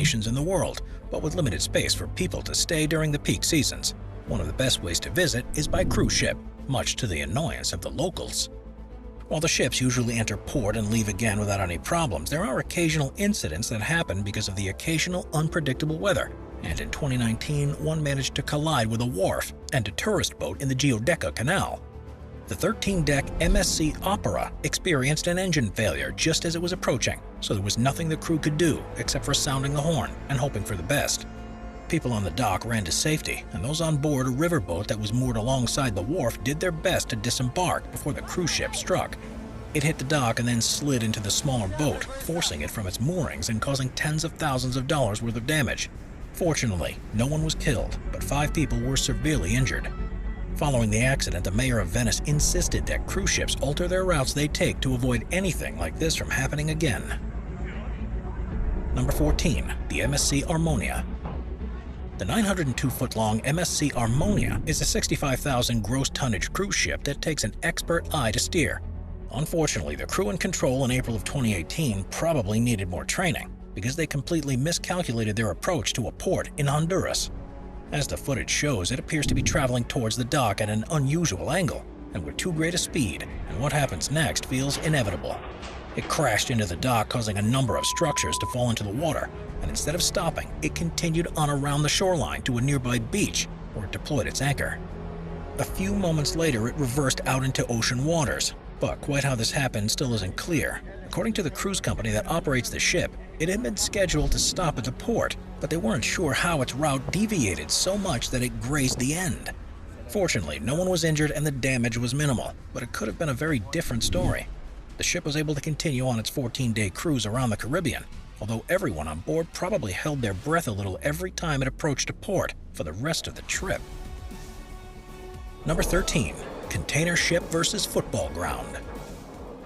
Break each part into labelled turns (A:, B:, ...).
A: destinations in the world, but with limited space for people to stay during the peak seasons. One of the best ways to visit is by cruise ship, much to the annoyance of the locals. While the ships usually enter port and leave again without any problems, there are occasional incidents that happen because of the occasional unpredictable weather, and in 2019 one managed to collide with a wharf and a tourist boat in the Giudecca Canal. The 13-deck MSC Opera experienced an engine failure just as it was approaching, so there was nothing the crew could do except for sounding the horn and hoping for the best. People on the dock ran to safety, and those on board a riverboat that was moored alongside the wharf did their best to disembark before the cruise ship struck. It hit the dock and then slid into the smaller boat, forcing it from its moorings and causing tens of thousands of dollars worth of damage. Fortunately, no one was killed, but 5 people were severely injured. Following the accident, the mayor of Venice insisted that cruise ships alter their routes they take to avoid anything like this from happening again. Number 14. The MSC Armonia. The 902-foot-long MSC Armonia is a 65,000 gross tonnage cruise ship that takes an expert eye to steer. Unfortunately, the crew in control in April of 2018 probably needed more training because they completely miscalculated their approach to a port in Honduras. As the footage shows, it appears to be traveling towards the dock at an unusual angle and with too great a speed, and what happens next feels inevitable. It crashed into the dock, causing a number of structures to fall into the water, and instead of stopping, it continued on around the shoreline to a nearby beach where it deployed its anchor. A few moments later, it reversed out into ocean waters, but quite how this happened still isn't clear. According to the cruise company that operates the ship, it had been scheduled to stop at the port, but they weren't sure how its route deviated so much that it grazed the end. Fortunately, no one was injured and the damage was minimal, but it could have been a very different story. The ship was able to continue on its 14-day cruise around the Caribbean, although everyone on board probably held their breath a little every time it approached a port for the rest of the trip. Number 13. Container ship versus football ground.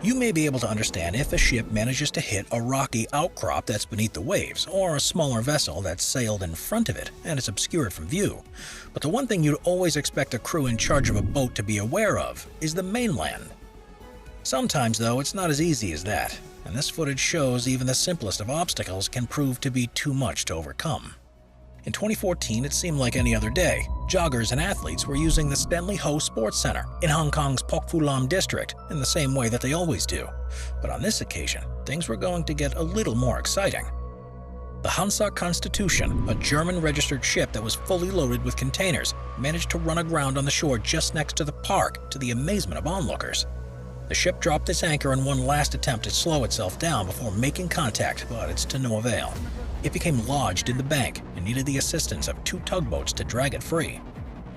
A: You may be able to understand if a ship manages to hit a rocky outcrop that's beneath the waves, or a smaller vessel that's sailed in front of it and is obscured from view. But the one thing you'd always expect a crew in charge of a boat to be aware of is the mainland. Sometimes, though, it's not as easy as that, and this footage shows even the simplest of obstacles can prove to be too much to overcome. In 2014, it seemed like any other day. Joggers and athletes were using the Stanley Ho Sports Center in Hong Kong's Pok Fu Lam district in the same way that they always do. But on this occasion, things were going to get a little more exciting. The Hansa Constitution, a German-registered ship that was fully loaded with containers, managed to run aground on the shore just next to the park to the amazement of onlookers. The ship dropped its anchor in one last attempt to slow itself down before making contact, but it's to no avail. It became lodged in the bank and needed the assistance of 2 tugboats to drag it free.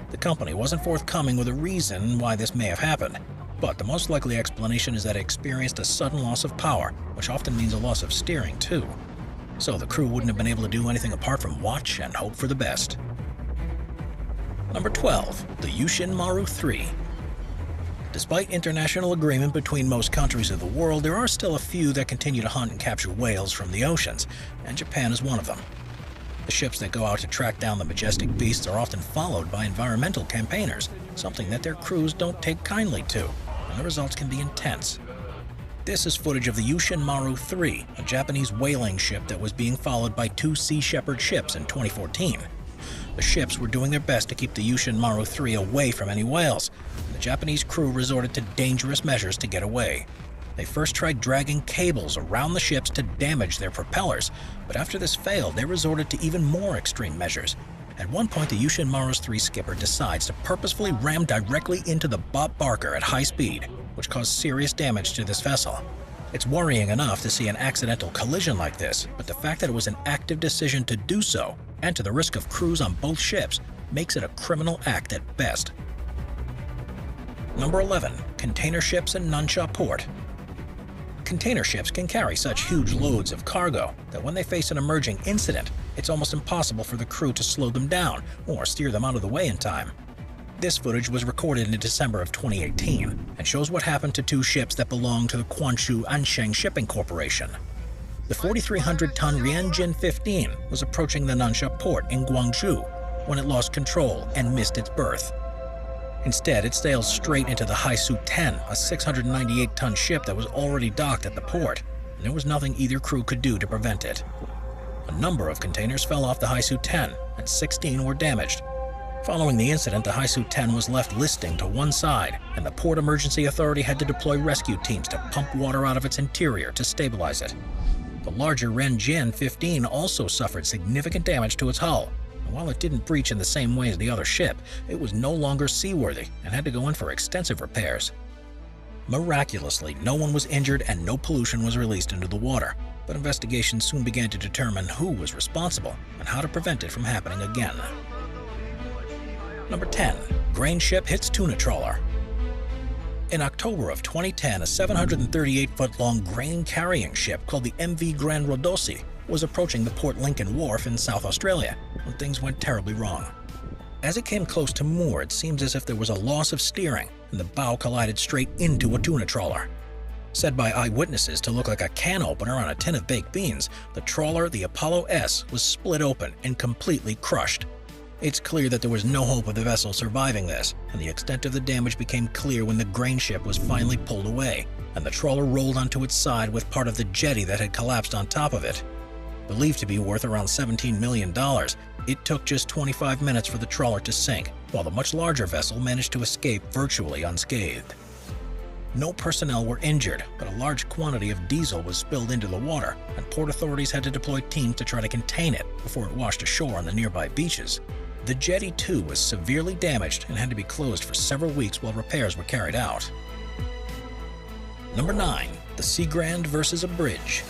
A: The company wasn't forthcoming with a reason why this may have happened, but the most likely explanation is that it experienced a sudden loss of power, which often means a loss of steering too. So the crew wouldn't have been able to do anything apart from watch and hope for the best. Number 12. The Yushin Maru 3. Despite international agreement between most countries of the world, there are still a few that continue to hunt and capture whales from the oceans, and Japan is one of them. The ships that go out to track down the majestic beasts are often followed by environmental campaigners, something that their crews don't take kindly to, and the results can be intense. This is footage of the Yushin Maru 3, a Japanese whaling ship that was being followed by 2 Sea Shepherd ships in 2014. The ships were doing their best to keep the Yushin Maru 3 away from any whales, and the Japanese crew resorted to dangerous measures to get away. They first tried dragging cables around the ships to damage their propellers, but after this failed, they resorted to even more extreme measures. At one point, the Yushin Maru 3 skipper decides to purposefully ram directly into the Bob Barker at high speed, which caused serious damage to this vessel. It's worrying enough to see an accidental collision like this, but the fact that it was an active decision to do so, and to the risk of crews on both ships, makes it a criminal act at best. Number 11. Container ships in Nansha Port. Container ships can carry such huge loads of cargo that when they face an emerging incident, it's almost impossible for the crew to slow them down or steer them out of the way in time. This footage was recorded in December of 2018 and shows what happened to 2 ships that belong to the Quanshu Ansheng Shipping Corporation. The 4,300-ton Rianjin 15 was approaching the Nansha port in Guangzhou when it lost control and missed its berth. Instead, it sailed straight into the Haisu 10, a 698-ton ship that was already docked at the port, and there was nothing either crew could do to prevent it. A number of containers fell off the Haisu 10, and 16 were damaged. Following the incident, the Haisu 10 was left listing to one side, and the Port Emergency Authority had to deploy rescue teams to pump water out of its interior to stabilize it. The larger Renjin 15 also suffered significant damage to its hull, and while it didn't breach in the same way as the other ship, it was no longer seaworthy and had to go in for extensive repairs. Miraculously, no one was injured and no pollution was released into the water, but investigations soon began to determine who was responsible and how to prevent it from happening again. Number 10. Grain ship hits tuna trawler. In October of 2010, a 738-foot-long grain-carrying ship called the MV Grand Rodosi was approaching the Port Lincoln Wharf in South Australia when things went terribly wrong. As it came close to moor, it seems as if there was a loss of steering, and the bow collided straight into a tuna trawler. Said by eyewitnesses to look like a can opener on a tin of baked beans, the trawler, the Apollo S, was split open and completely crushed. It's clear that there was no hope of the vessel surviving this, and the extent of the damage became clear when the grain ship was finally pulled away, and the trawler rolled onto its side with part of the jetty that had collapsed on top of it. Believed to be worth around $17 million, it took just 25 minutes for the trawler to sink, while the much larger vessel managed to escape virtually unscathed. No personnel were injured, but a large quantity of diesel was spilled into the water, and port authorities had to deploy teams to try to contain it before it washed ashore on the nearby beaches. The jetty, too, was severely damaged and had to be closed for several weeks while repairs were carried out. Number 9. The Seagrand versus a bridge.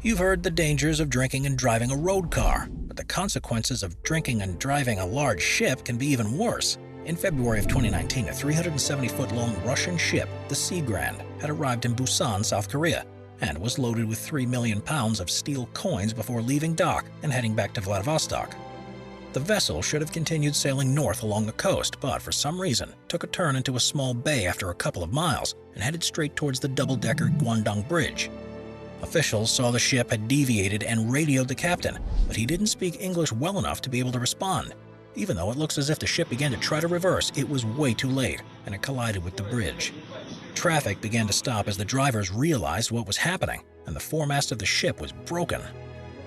A: You've heard the dangers of drinking and driving a road car, but the consequences of drinking and driving a large ship can be even worse. In February of 2019, a 370-foot-long Russian ship, the Seagrand, had arrived in Busan, South Korea, and was loaded with 3 million pounds of steel coins before leaving dock and heading back to Vladivostok. The vessel should have continued sailing north along the coast, but for some reason took a turn into a small bay after a couple of miles and headed straight towards the double-decker Guangdong Bridge. Officials saw the ship had deviated and radioed the captain, but he didn't speak English well enough to be able to respond. Even though it looks as if the ship began to try to reverse, it was way too late, and it collided with the bridge. Traffic began to stop as the drivers realized what was happening, and the foremast of the ship was broken.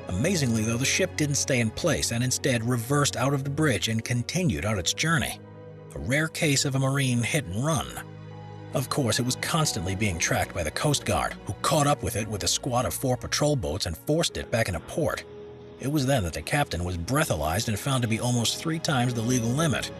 A: Amazingly, though, the ship didn't stay in place and instead reversed out of the bridge and continued on its journey. A rare case of a marine hit and run. Of course, it was constantly being tracked by the Coast Guard, who caught up with it with a squad of 4 patrol boats and forced it back into port. It was then that the captain was breathalyzed and found to be almost 3 times the legal limit.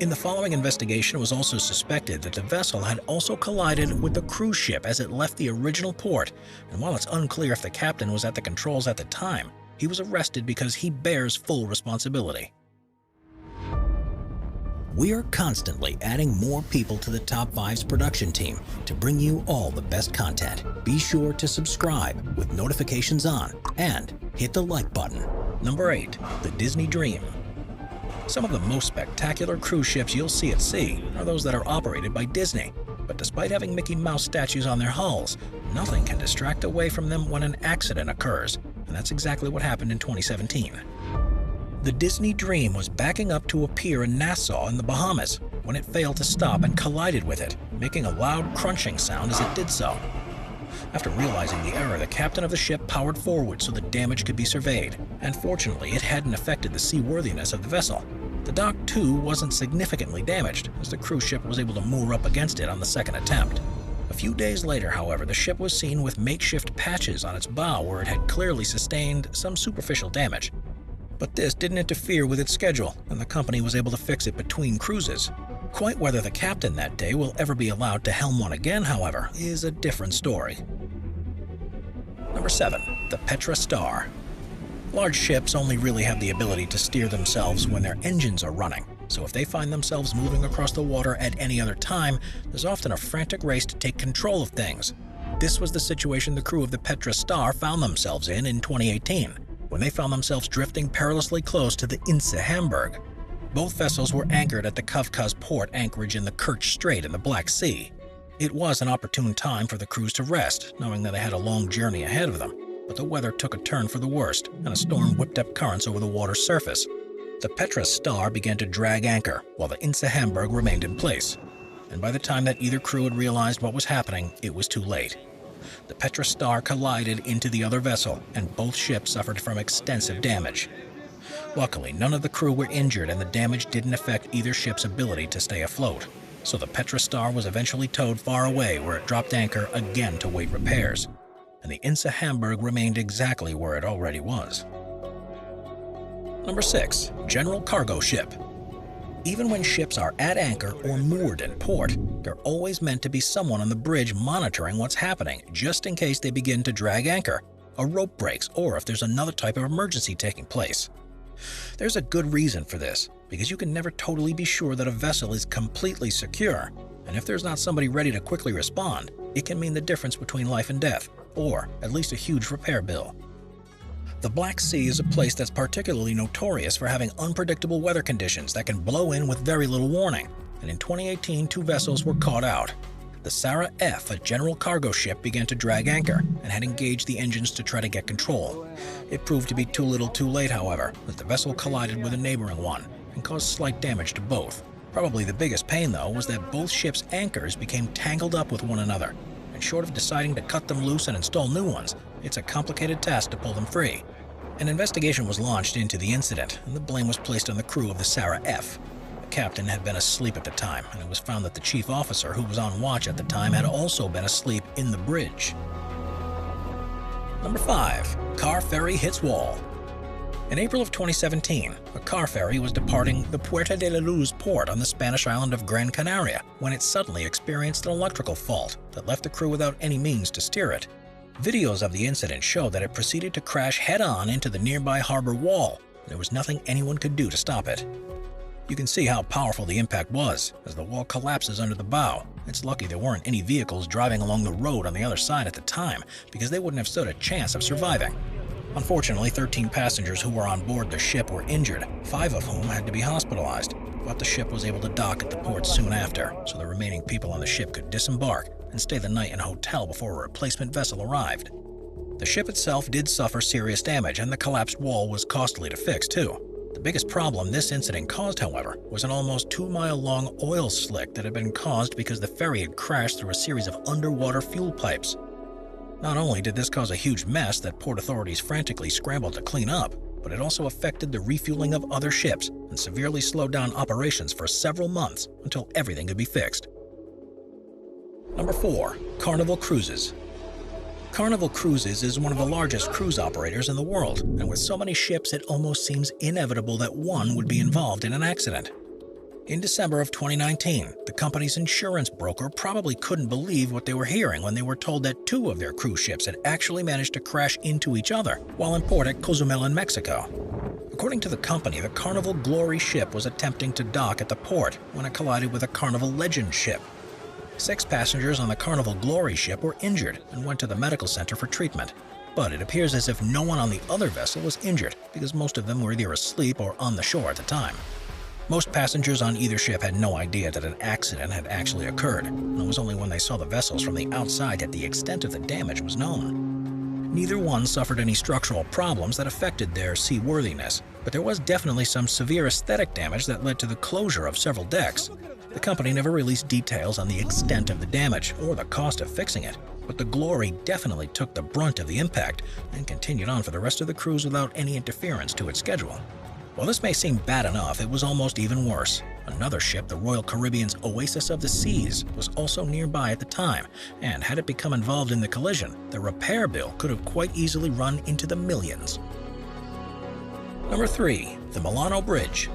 A: In the following investigation, it was also suspected that the vessel had also collided with the cruise ship as it left the original port, and while it's unclear if the captain was at the controls at the time, he was arrested because he bears full responsibility. We are constantly adding more people to the Top 5's production team to bring you all the best content. Be sure to subscribe with notifications on and hit the like button. Number 8. The Disney Dream. Some of the most spectacular cruise ships you'll see at sea are those that are operated by Disney. But despite having Mickey Mouse statues on their hulls, nothing can distract away from them when an accident occurs, and that's exactly what happened in 2017. The Disney Dream was backing up to a pier in Nassau in the Bahamas when it failed to stop and collided with it, making a loud crunching sound as it did so. After realizing the error, the captain of the ship powered forward so the damage could be surveyed, and fortunately it hadn't affected the seaworthiness of the vessel. The dock, too, wasn't significantly damaged, as the cruise ship was able to moor up against it on the second attempt. A few days later, however, the ship was seen with makeshift patches on its bow where it had clearly sustained some superficial damage. But this didn't interfere with its schedule, and the company was able to fix it between cruises. Quite whether the captain that day will ever be allowed to helm one again, however, is a different story. Number 7. The Petra Star. Large ships only really have the ability to steer themselves when their engines are running, so if they find themselves moving across the water at any other time, there's often a frantic race to take control of things. This was the situation the crew of the Petra Star found themselves in 2018, when they found themselves drifting perilously close to the Inse Hamburg. Both vessels were anchored at the Kavkaz port anchorage in the Kerch Strait in the Black Sea. It was an opportune time for the crews to rest, knowing that they had a long journey ahead of them, but the weather took a turn for the worst, and a storm whipped up currents over the water's surface. The Petra Star began to drag anchor, while the Inse Hamburg remained in place. And by the time that either crew had realized what was happening, it was too late. The Petra Star collided into the other vessel, and both ships suffered from extensive damage. Luckily, none of the crew were injured, and the damage didn't affect either ship's ability to stay afloat. So the Petra Star was eventually towed far away, where it dropped anchor again to wait repairs. And the Insa Hamburg remained exactly where it already was. Number 6. General Cargo Ship. Even when ships are at anchor or moored in port, there's always meant to be someone on the bridge monitoring what's happening, just in case they begin to drag anchor, a rope breaks, or if there's another type of emergency taking place. There's a good reason for this, because you can never totally be sure that a vessel is completely secure, and if there's not somebody ready to quickly respond, it can mean the difference between life and death, or at least a huge repair bill. The Black Sea is a place that's particularly notorious for having unpredictable weather conditions that can blow in with very little warning, and in 2018 2 vessels were caught out. The Sarah F, a general cargo ship, began to drag anchor and had engaged the engines to try to get control. It proved to be too little too late, however, as the vessel collided with a neighboring one and caused slight damage to both. Probably the biggest pain, though, was that both ships' anchors became tangled up with one another, and short of deciding to cut them loose and install new ones, it's a complicated task to pull them free. An investigation was launched into the incident, and the blame was placed on the crew of the Sarah F. The captain had been asleep at the time, and it was found that the chief officer, who was on watch at the time, had also been asleep in the bridge. Number 5. Car ferry hits wall. In April of 2017, a car ferry was departing the Puerta de la Luz port on the Spanish island of Gran Canaria when it suddenly experienced an electrical fault that left the crew without any means to steer it. Videos of the incident show that it proceeded to crash head-on into the nearby harbor wall, and there was nothing anyone could do to stop it. You can see how powerful the impact was, as the wall collapses under the bow. It's lucky there weren't any vehicles driving along the road on the other side at the time, because they wouldn't have stood a chance of surviving. Unfortunately, 13 passengers who were on board the ship were injured, 5 of whom had to be hospitalized, but the ship was able to dock at the port soon after, so the remaining people on the ship could disembark and stay the night in a hotel before a replacement vessel arrived. The ship itself did suffer serious damage, and the collapsed wall was costly to fix, too. The biggest problem this incident caused, however, was an almost 2-mile-long oil slick that had been caused because the ferry had crashed through a series of underwater fuel pipes. Not only did this cause a huge mess that port authorities frantically scrambled to clean up, but it also affected the refueling of other ships and severely slowed down operations for several months until everything could be fixed. Number 4. Carnival Cruises. Carnival Cruises is one of the largest cruise operators in the world, and with so many ships it almost seems inevitable that one would be involved in an accident. In December of 2019, the company's insurance broker probably couldn't believe what they were hearing when they were told that 2 of their cruise ships had actually managed to crash into each other while in port at Cozumel in Mexico. According to the company, the Carnival Glory ship was attempting to dock at the port when it collided with a Carnival Legend ship. 6 passengers on the Carnival Glory ship were injured and went to the medical center for treatment. But it appears as if no one on the other vessel was injured because most of them were either asleep or on the shore at the time. Most passengers on either ship had no idea that an accident had actually occurred, and it was only when they saw the vessels from the outside that the extent of the damage was known. Neither one suffered any structural problems that affected their seaworthiness, but there was definitely some severe aesthetic damage that led to the closure of several decks. The company never released details on the extent of the damage or the cost of fixing it, but the Glory definitely took the brunt of the impact and continued on for the rest of the cruise without any interference to its schedule. While this may seem bad enough, it was almost even worse. Another ship, the Royal Caribbean's Oasis of the Seas, was also nearby at the time, and had it become involved in the collision, the repair bill could have quite easily run into the millions. Number 3. The Milano Bridge.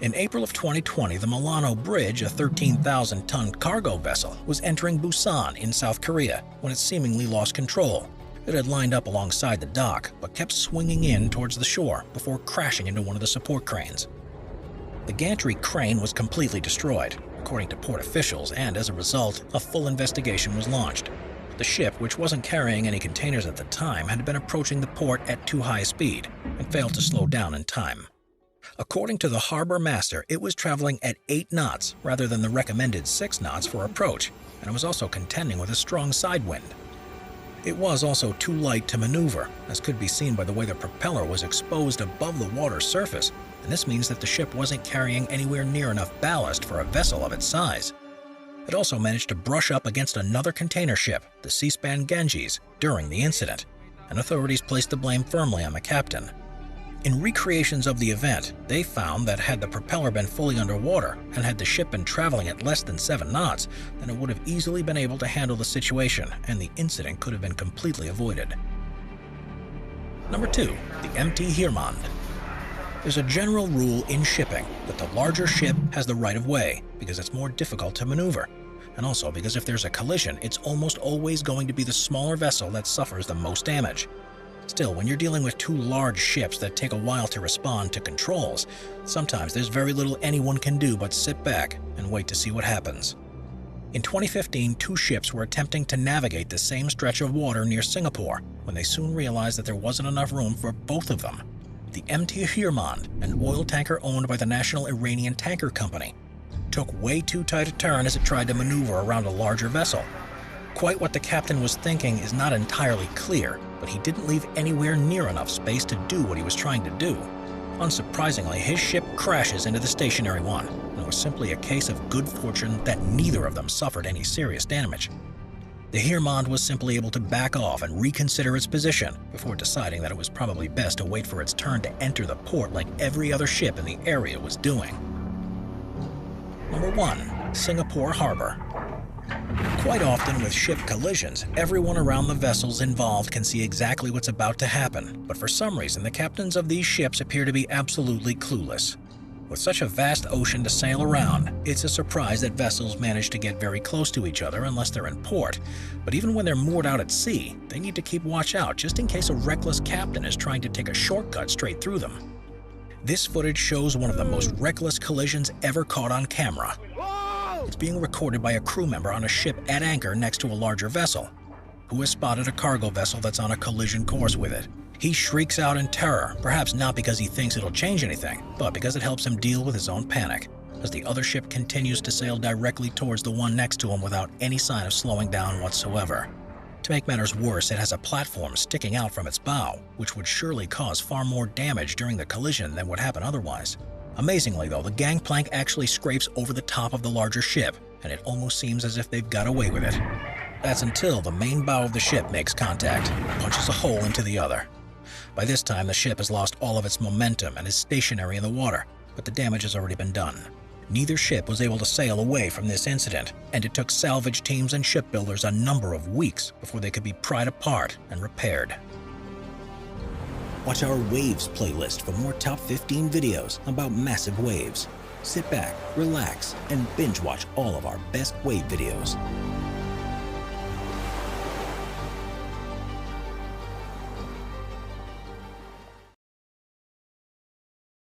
A: In April of 2020, the Milano Bridge, a 13,000-ton cargo vessel, was entering Busan in South Korea when it seemingly lost control. It had lined up alongside the dock, but kept swinging in towards the shore before crashing into one of the support cranes. The gantry crane was completely destroyed, according to port officials, and as a result, a full investigation was launched. The ship, which wasn't carrying any containers at the time, had been approaching the port at too high a speed and failed to slow down in time. According to the harbor master, it was traveling at 8 knots rather than the recommended 6 knots for approach, and it was also contending with a strong side wind. It was also too light to maneuver, as could be seen by the way the propeller was exposed above the water's surface, and this means that the ship wasn't carrying anywhere near enough ballast for a vessel of its size. It also managed to brush up against another container ship, the Seaspan Ganges, during the incident, and authorities placed the blame firmly on the captain. In recreations of the event, they found that had the propeller been fully underwater and had the ship been traveling at less than 7 knots, then it would have easily been able to handle the situation and the incident could have been completely avoided. Number 2. The MT Heermand. There's a general rule in shipping that the larger ship has the right of way because it's more difficult to maneuver, and also because if there's a collision, it's almost always going to be the smaller vessel that suffers the most damage. Still, when you're dealing with 2 large ships that take a while to respond to controls, sometimes there's very little anyone can do but sit back and wait to see what happens. In 2015, 2 ships were attempting to navigate the same stretch of water near Singapore when they soon realized that there wasn't enough room for both of them. The MT Heermand, an oil tanker owned by the National Iranian Tanker Company, took way too tight a turn as it tried to maneuver around a larger vessel. Quite what the captain was thinking is not entirely clear, but he didn't leave anywhere near enough space to do what he was trying to do. Unsurprisingly, his ship crashes into the stationary one, and it was simply a case of good fortune that neither of them suffered any serious damage. The Heermand was simply able to back off and reconsider its position before deciding that it was probably best to wait for its turn to enter the port like every other ship in the area was doing. Number 1. Singapore Harbor. Quite often with ship collisions, everyone around the vessels involved can see exactly what's about to happen, but for some reason the captains of these ships appear to be absolutely clueless. With such a vast ocean to sail around, it's a surprise that vessels manage to get very close to each other unless they're in port, but even when they're moored out at sea, they need to keep watch out just in case a reckless captain is trying to take a shortcut straight through them. This footage shows one of the most reckless collisions ever caught on camera. It's being recorded by a crew member on a ship at anchor next to a larger vessel, who has spotted a cargo vessel that's on a collision course with it. He shrieks out in terror, perhaps not because he thinks it'll change anything, but because it helps him deal with his own panic, as the other ship continues to sail directly towards the one next to him without any sign of slowing down whatsoever. To make matters worse, it has a platform sticking out from its bow, which would surely cause far more damage during the collision than would happen otherwise. Amazingly though, the gangplank actually scrapes over the top of the larger ship, and it almost seems as if they've got away with it. That's until the main bow of the ship makes contact and punches a hole into the other. By this time, the ship has lost all of its momentum and is stationary in the water, but the damage has already been done. Neither ship was able to sail away from this incident, and it took salvage teams and shipbuilders a number of weeks before they could be pried apart and repaired. Watch our Waves playlist for more top 15 videos about massive waves. Sit back, relax, and binge watch all of our best wave videos.